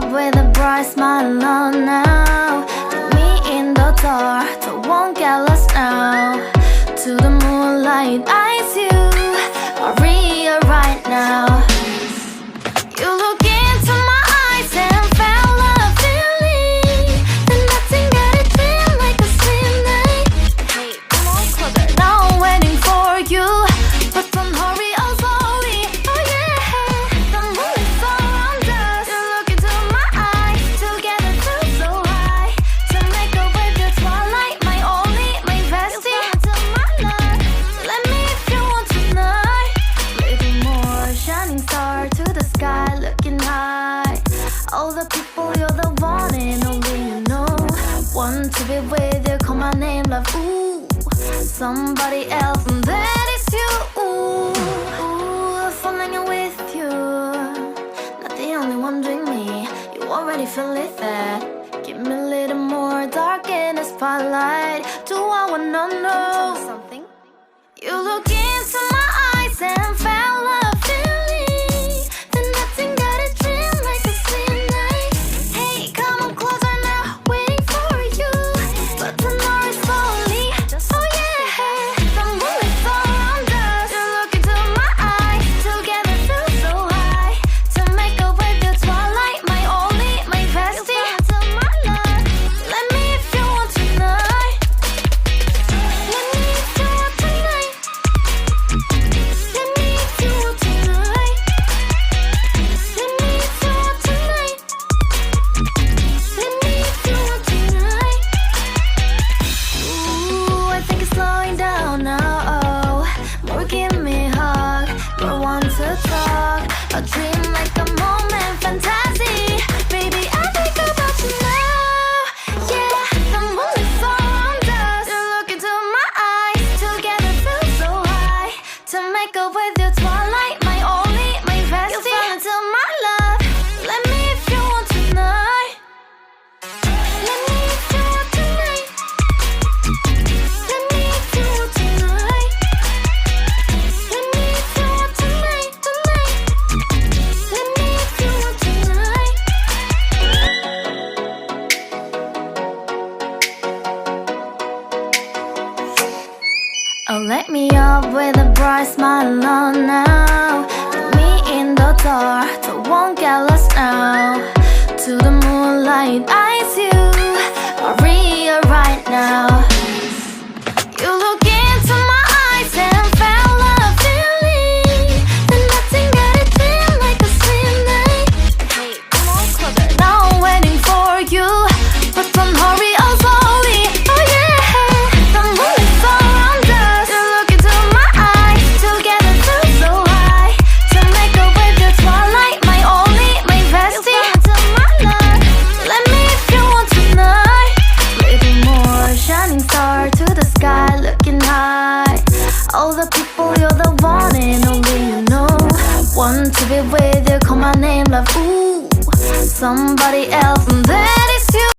up with a bright smile on now. Put me in the dark, so won't get lost now. To the moonlight, eyes you, Maria right now. You look into my eyes and felt a feeling that nothing got it feel like a slim night. Hey, come on closer, now I'm waiting for you, but don't hurry, oh slowly. Oh yeah, the moon is around us. You look into my eyes, together feel so high. To make a way with twilight, my only, my bestie. You fell into my love, let me if you want tonight. Little more shining star to the sky, looking high. All the people, you're the one and only you know. Want to be with you, call my name, love, ooh. Somebody else, and that is you, ooh. Falling in with you, not the only one doing me. You already feel it there. Give me a little more dark in the spotlight. Do I wanna know something? You look into my eyes and felt a feeling that nothing got a dream like a slim night. Hey, come on closer now, waiting for you, but tomorrow is slowly. Oh yeah, the moon is around us. You look into my eyes, together feel so high. To make a way with twilight, my only, my bestie. You fell into my love, let me if you want tonight. Let me if you want tonight. Let me if you want tonight. Let me if you want tonight. Let me if you want tonight. Ooh, I think it's slowing down now. More give me a hug, more want to talk. A dream like a moment, fantasy. Baby, I think about you now. Yeah, the moon is around us. You look into my eyes, together feel so high. To make a with your twilight, my only, my bestie. You fell into my love, let me if you want tonight. Let me if you want tonight. Let me if you want tonight. Let me if you want tonight, tonight. Let me if you want tonight. Oh, let me up with a bright smile on now. Put me in the dark, so won't get lost now. To the moonlight, eyes you, Maria right now. You look into my eyes and felt a feeling that nothing got it feel like a slim night. Hey, come on closer, now I'm waiting for you, but don't hurry, oh slowly. Oh yeah, the moon is around us. You look into my eyes, together feel so high. To make a way with twilight, my only, my bestie. You fell into my love, let me if you want tonight. Little more shining star to the sky, looking high. All the people, you're the one and only you know. Want to be with you, call my name, love, ooh. Somebody else, and that is you.